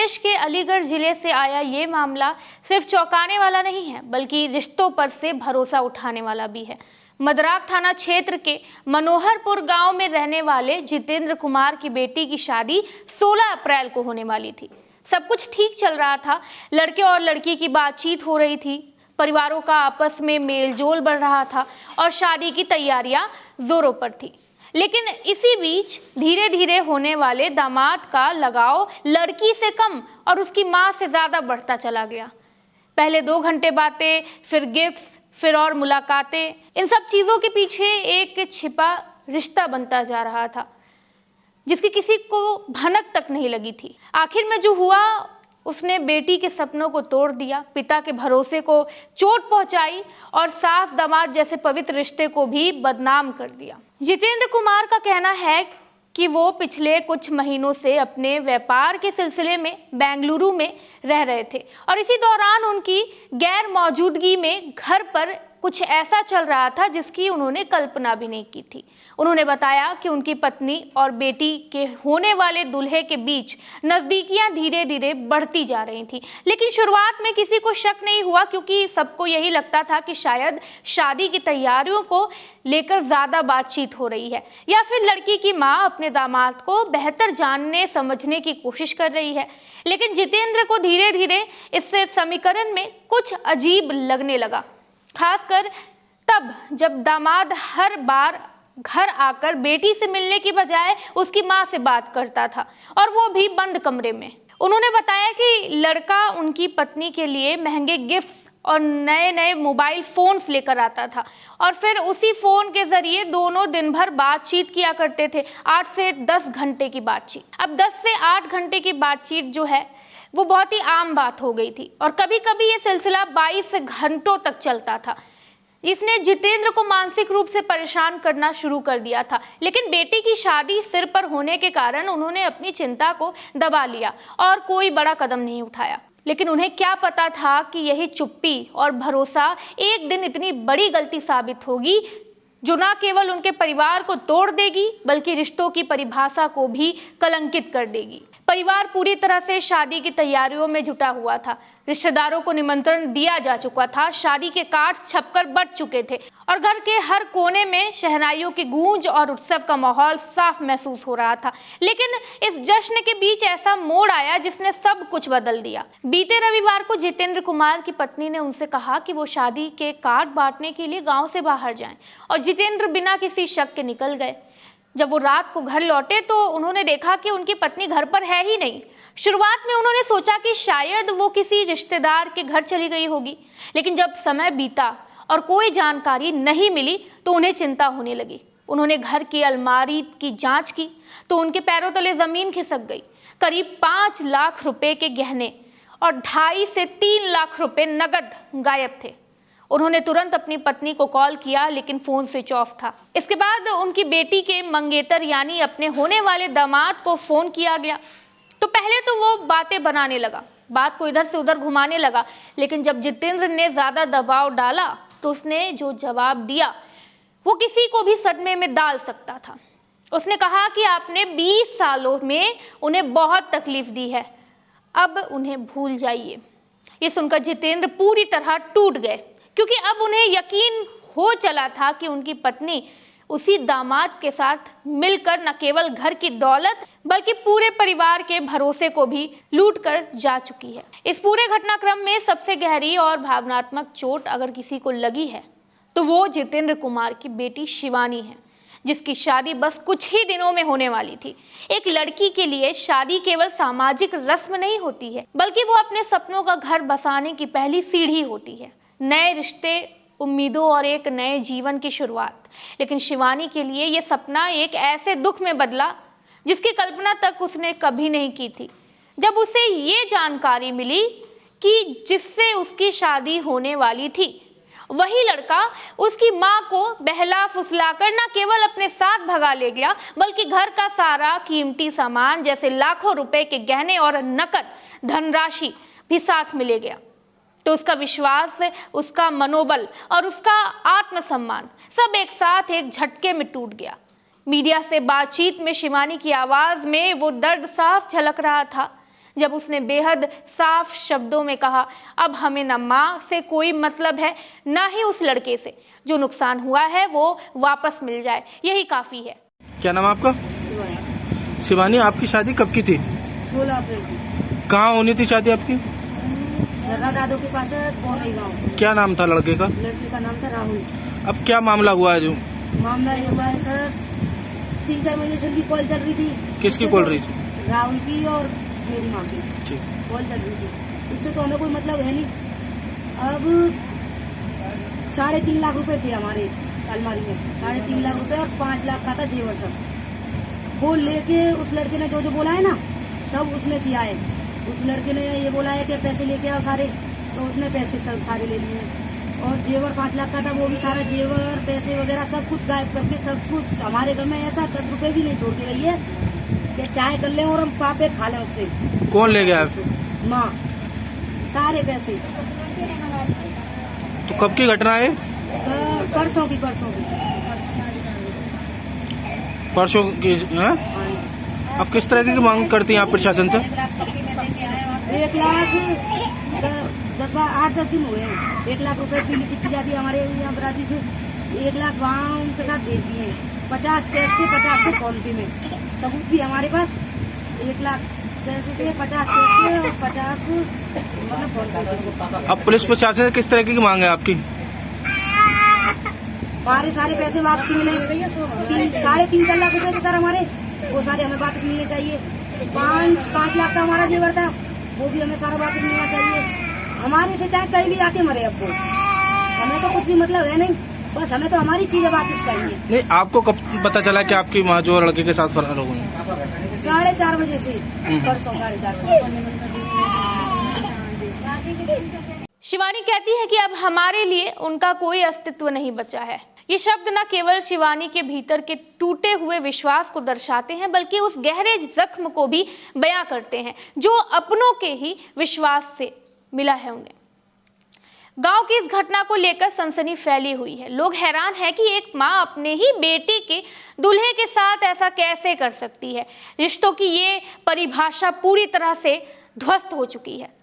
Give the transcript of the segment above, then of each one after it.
प्रदेश के अलीगढ़ जिले से आया ये मामला सिर्फ चौंकाने वाला नहीं है, बल्कि रिश्तों पर से भरोसा उठाने वाला भी है। मदराक थाना क्षेत्र के मनोहरपुर गांव में रहने वाले जितेंद्र कुमार की बेटी की शादी 16 अप्रैल को होने वाली थी। सब कुछ ठीक चल रहा था। लड़के और लड़की की बातचीत हो रही थी, परिवारों का आपस में मेलजोल बढ़ रहा था और शादी की तैयारियां जोरों पर थी। लेकिन इसी बीच धीरे धीरे होने वाले दामाद का लगाव लड़की से कम और उसकी मां से ज्यादा बढ़ता चला गया। पहले 2 घंटे बातें, फिर गिफ्ट्स, फिर और मुलाकातें। इन सब चीजों के पीछे एक छिपा रिश्ता बनता जा रहा था, जिसकी किसी को भनक तक नहीं लगी थी। आखिर में जो हुआ, उसने बेटी के सपनों को तोड़ दिया, पिता के भरोसे को चोट पहुंचाई और सास दामाद जैसे पवित्र रिश्ते को भी बदनाम कर दिया। जितेंद्र कुमार का कहना है कि वो पिछले कुछ महीनों से अपने व्यापार के सिलसिले में बेंगलुरु में रह रहे थे और इसी दौरान उनकी गैर मौजूदगी में घर पर कुछ ऐसा चल रहा था जिसकी उन्होंने कल्पना भी नहीं की थी। उन्होंने बताया कि उनकी पत्नी और बेटी के होने वाले दूल्हे के बीच नज़दीकियां धीरे धीरे बढ़ती जा रही थी, लेकिन शुरुआत में किसी को शक नहीं हुआ, क्योंकि सबको यही लगता था कि शायद शादी की तैयारियों को लेकर ज़्यादा बातचीत हो रही है या फिर लड़की की माँ अपने दामाद को बेहतर जानने समझने की कोशिश कर रही है। लेकिन जितेंद्र को धीरे धीरे इस समीकरण में कुछ अजीब लगने लगा, खासकर तब जब दामाद हर बार घर आकर बेटी से मिलने की बजाय उसकी मां से बात करता था, और वो भी बंद कमरे में। उन्होंने बताया कि लड़का उनकी पत्नी के लिए महंगे गिफ्ट्स और नए नए मोबाइल फोन्स लेकर आता था और फिर उसी फोन के जरिए दोनों दिन भर बातचीत किया करते थे। 8 से 10 घंटे की बातचीत। अब 10 से 8 घंटे की बातचीत जो है वो बहुत ही आम बात हो गई थी और कभी कभी ये सिलसिला 22 घंटों तक चलता था। इसने जितेंद्र को मानसिक रूप से परेशान करना शुरू कर दिया था, लेकिन बेटी की शादी सिर पर होने के कारण उन्होंने अपनी चिंता को दबा लिया और कोई बड़ा कदम नहीं उठाया। लेकिन उन्हें क्या पता था कि यही चुप्पी और भरोसा एक दिन इतनी बड़ी गलती साबित होगी जो न केवल उनके परिवार को तोड़ देगी बल्कि रिश्तों की परिभाषा को भी कलंकित कर देगी। परिवार पूरी तरह से शादी की तैयारियों में जुटा हुआ था। रिश्तेदारों को निमंत्रण दिया जा चुका था, शादी के कार्ड्स छपकर बट चुके थे और घर के हर कोने में शहनाइयों की गूंज और उत्सव का माहौल साफ महसूस हो रहा था। लेकिन इस जश्न के बीच ऐसा मोड़ आया जिसने सब कुछ बदल दिया। बीते रविवार को जितेंद्र कुमार की पत्नी ने उनसे कहा कि वो शादी के कार्ड बांटने के लिए गाँव से बाहर जाएं, और जितेंद्र बिना किसी शक के निकल गए। जब वो रात को घर लौटे तो उन्होंने देखा कि उनकी पत्नी घर पर है ही नहीं। शुरुआत में उन्होंने सोचा कि शायद वो किसी रिश्तेदार के घर चली गई होगी, लेकिन जब समय बीता और कोई जानकारी नहीं मिली तो उन्हें चिंता होने लगी। उन्होंने घर की अलमारी की जांच की तो उनके पैरों तले जमीन खिसक गई। करीब 5 लाख रुपए के गहने और 2.5 से 3 लाख रुपए नकद गायब थे। उन्होंने तुरंत अपनी पत्नी को कॉल किया, लेकिन फोन स्विच ऑफ था। इसके बाद उनकी बेटी के मंगेतर यानी अपने होने वाले दामाद को फोन किया गया तो पहले तो वो बातें बनाने लगा, बात को इधर से उधर घुमाने लगा, लेकिन जब जितेंद्र ने ज्यादा दबाव डाला तो उसने जो जवाब दिया वो किसी को भी सदमे में डाल सकता था। उसने कहा कि आपने 20 सालों में उन्हें बहुत तकलीफ दी है, अब उन्हें भूल जाइए। ये सुनकर जितेंद्र पूरी तरह टूट गए, क्योंकि अब उन्हें यकीन हो चला था कि उनकी पत्नी उसी दामाद के साथ मिलकर न केवल घर की दौलत बल्कि पूरे परिवार के भरोसे को भी लूट कर जा चुकी है। इस पूरे घटनाक्रम में सबसे गहरी और भावनात्मक चोट अगर किसी को लगी है तो वो जितेंद्र कुमार की बेटी शिवानी है, जिसकी शादी बस कुछ ही दिनों में होने वाली थी। एक लड़की के लिए शादी केवल सामाजिक रस्म नहीं होती है, बल्कि वो अपने सपनों का घर बसाने की पहली सीढ़ी होती है। नए रिश्ते, उम्मीदों और एक नए जीवन की शुरुआत। लेकिन शिवानी के लिए ये सपना एक ऐसे दुख में बदला जिसकी कल्पना तक उसने कभी नहीं की थी। जब उसे ये जानकारी मिली कि जिससे उसकी शादी होने वाली थी वही लड़का उसकी माँ को बहला फुसलाकर न केवल अपने साथ भगा ले गया, बल्कि घर का सारा कीमती सामान जैसे लाखों रुपए के गहने और नकद धनराशि भी साथ मिले गया, तो उसका विश्वास, उसका मनोबल और उसका आत्मसम्मान सब एक साथ एक झटके में टूट गया। मीडिया से बातचीत में शिवानी की आवाज में वो दर्द साफ झलक रहा था। जब उसने बेहद साफ शब्दों में कहा, अब हमें न माँ से कोई मतलब है, न ही उस लड़के से। जो नुकसान हुआ है वो वापस मिल जाए, यही काफ़ी है। क्या नाम है आपका? शिवानी। आपकी शादी कब की थी? 16 अप्रैल की। कहाँ होनी थी शादी आपकी? झर्रा दादू के पास पौनी गाँव। क्या नाम था लड़के का? लड़की का नाम था राहुल। अब क्या मामला हुआ है? जो मामला ये हुआ है सर, 3-4 महीने से उनकी कॉल चल रही थी। किसकी कॉल रही थी? राहुल की और मेरी माँ की ठीक। कॉल चल रही थी। उससे तो हमें कोई मतलब है नहीं। अब 3.5 लाख रुपए थे हमारे अलमारी में, 3.5 लाख रुपए और 5 लाख का था जेवर सब। वो लेके उस लड़के ने जो बोला है ना, सब उसने किया है। उस लड़के ने ये बोला है कि पैसे लेके आओ सारे, तो उसने पैसे सब सारे ले लिए। और जेवर 5 लाख का था, वो भी सारा जेवर पैसे वगैरह सब कुछ गायब करके, सब कुछ हमारे घर में ऐसा 10 रुपए भी नहीं छोड़ के गई है कि चाय कर लें और हम पापे खा लें उससे। कौन ले गया? माँ। सारे पैसे। तो कब की घटना है? परसों की। परसों की है? अब किस तरह की मांग करती हैं आप प्रशासन से? 1 लाख 8-10 दिन हुए हैं। 1 लाख रुपए पीली चिट्ठी जाती है हमारे यहाँ बराती से। 1 लाख वहाँ उनके साथ भेज दिए हैं। 50 कैश थे, 50 थे फोन पे में। सबूत भी हमारे पास। 1 लाख कैश थे, 50 कैश थे और 50 मतलब फोन पे से। अब पुलिस प्रशासन से किस तरह की मांग है आपकी? हमारे सारे पैसे वापस मिले। 3.5 लाख रुपए थे सर हमारे, वो सारे हमें वापस मिलने चाहिए। 5 लाख का हमारा जेवर था, वो भी हमें सारा वापस मिलना चाहिए। हमारे से चाहे कहीं भी आके मरे, अब वो हमें तो कुछ भी मतलब है नहीं, बस हमें तो हमारी चीजें वापस चाहिए। नहीं, आपको कब पता चला कि आपकी माँ जो लड़के के साथ फरार हो गई? 4:30 बजे से, परसों 4:30 बजे। शिवानी कहती है कि अब हमारे लिए उनका कोई अस्तित्व नहीं बचा है। ये शब्द न केवल शिवानी के भीतर के टूटे हुए विश्वास को दर्शाते हैं, बल्कि उस गहरे जख्म को भी बयां करते हैं जो अपनों के ही विश्वास से मिला है उन्हें। गांव की इस घटना को लेकर सनसनी फैली हुई है। लोग हैरान हैं कि एक मां अपने ही बेटे के दूल्हे के साथ ऐसा कैसे कर सकती है। रिश्तों की ये परिभाषा पूरी तरह से ध्वस्त हो चुकी है।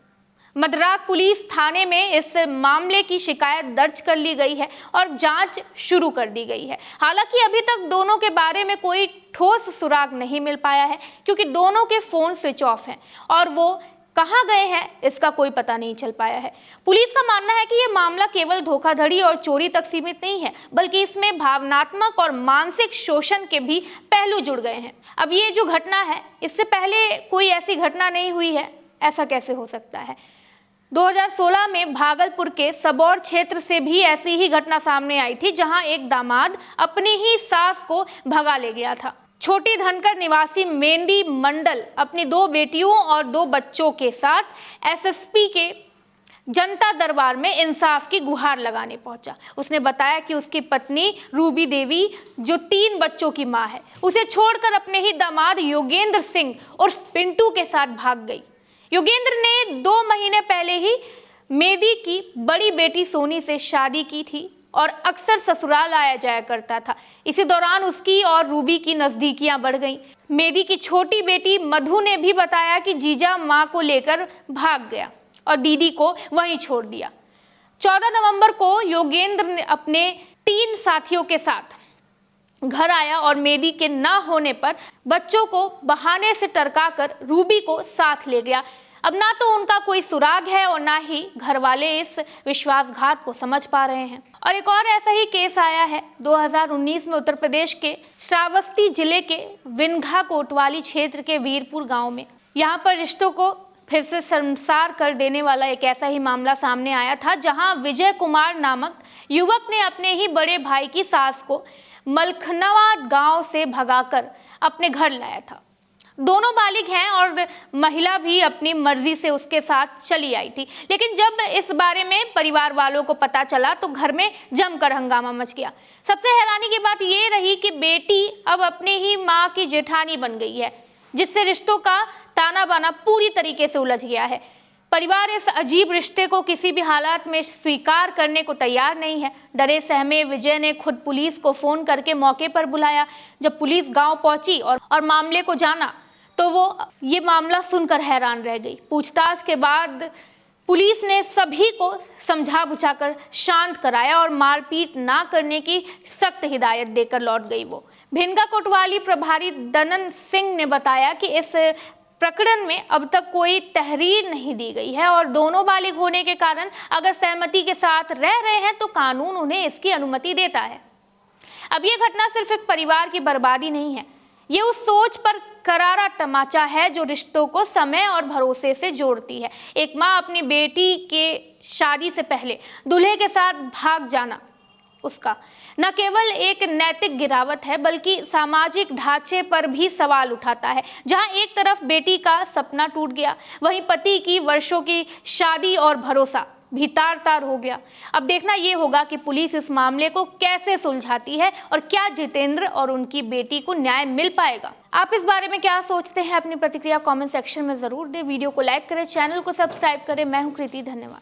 मद्राक पुलिस थाने में इस मामले की शिकायत दर्ज कर ली गई है और जांच शुरू कर दी गई है। हालांकि अभी तक दोनों के बारे में कोई ठोस सुराग नहीं मिल पाया है, क्योंकि दोनों के फोन स्विच ऑफ हैं और वो कहां गए हैं इसका कोई पता नहीं चल पाया है। पुलिस का मानना है कि यह मामला केवल धोखाधड़ी और चोरी तक सीमित नहीं है, बल्कि इसमें भावनात्मक और मानसिक शोषण के भी पहलू जुड़ गए हैं। अब ये जो घटना है, इससे पहले कोई ऐसी घटना नहीं हुई है, ऐसा कैसे हो सकता है? 2016 में भागलपुर के सबौर क्षेत्र से भी ऐसी ही घटना सामने आई थी, जहां एक दामाद अपनी ही सास को भगा ले गया था। छोटी धनकर निवासी मेंदी मंडल अपनी 2 बेटियों और 2 बच्चों के साथ एसएसपी के जनता दरबार में इंसाफ की गुहार लगाने पहुंचा। उसने बताया कि उसकी पत्नी रूबी देवी, जो 3 बच्चों की मां है, उसे छोड़कर अपने ही दामाद योगेंद्र सिंह उर्फ पिंटू के साथ भाग गई। योगेंद्र ने 2 महीने पहले ही मेदी की बड़ी बेटी सोनी से शादी की थी और अक्सर ससुराल आया जाया करता था। इसी दौरान उसकी और रूबी की नजदीकियां बढ़ गईं। मेदी की छोटी बेटी मधु ने भी बताया कि जीजा मां को लेकर भाग गया और दीदी को वहीं छोड़ दिया। 14 नवंबर को योगेंद्र ने अपने 3 साथियों के साथ घर आया और मेदी के ना होने पर बच्चों को बहाने से टरकाकर रूबी को साथ ले गया। अब ना तो उनका कोई सुराग है और ना ही घर वाले इस विश्वासघात को समझ पा रहे हैं। और एक और ऐसा ही केस आया है 2019 में उत्तर प्रदेश के श्रावस्ती जिले के विनघा कोतवाली क्षेत्र के वीरपुर गांव में। यहाँ पर रिश्तों को फिर से शर्मसार कर देने वाला एक ऐसा ही मामला सामने आया था, जहां विजय कुमार नामक युवक ने अपने ही बड़े भाई की सास को मलखनवा गांव से भगाकर अपने घर लाया था। दोनों बालिग हैं और महिला भी अपनी मर्जी से उसके साथ चली आई थी। लेकिन जब इस बारे में परिवार वालों को पता चला तो घर में जमकर हंगामा मच गया। सबसे हैरानी की बात ये रही कि बेटी अब अपनी ही माँ की जेठानी बन गई है, जिससे रिश्तों का ताना बाना पूरी तरीके से उलझ गया है। परिवार इस अजीब रिश्ते को किसी भी हालात में स्वीकार करने को तैयार नहीं है। डरे सहमे विजय ने खुद पुलिस को फोन करके मौके पर बुलाया। जब पुलिस गांव पहुंची और मामले को जाना तो वो ये मामला सुनकर हैरान रह गई। पूछताछ के बाद पुलिस ने सभी को समझा बुझाकर शांत कराया और मारपीट ना करने की सख्त हिदायत देकर लौट गई वो। भिनगा कोतवाली प्रभारी दनन सिंह ने बताया कि इस प्रकरण में अब तक कोई तहरीर नहीं दी गई है और दोनों बालिग होने के कारण अगर सहमति के साथ रह रहे हैं तो कानून उन्हें इसकी अनुमति देता है। अब ये घटना सिर्फ एक परिवार की बर्बादी नहीं है, ये उस सोच पर करारा तमाचा है जो रिश्तों को समय और भरोसे से जोड़ती है। एक माँ अपनी बेटी के शादी से पहले दूल्हे के साथ भाग जाना उसका न केवल एक नैतिक गिरावट है बल्कि सामाजिक ढांचे पर भी सवाल उठाता है। जहां एक तरफ बेटी का सपना टूट गया, वहीं पति की वर्षों की शादी और भरोसा भी तार-तार हो गया। अब देखना ये होगा कि पुलिस इस मामले को कैसे सुलझाती है और क्या जितेंद्र और उनकी बेटी को न्याय मिल पाएगा। आप इस बारे में क्या सोचते हैं? अपनी प्रतिक्रिया कमेंट सेक्शन में जरूर दें। वीडियो को लाइक करें, चैनल को सब्सक्राइब करें। मैं हूं कृति, धन्यवाद।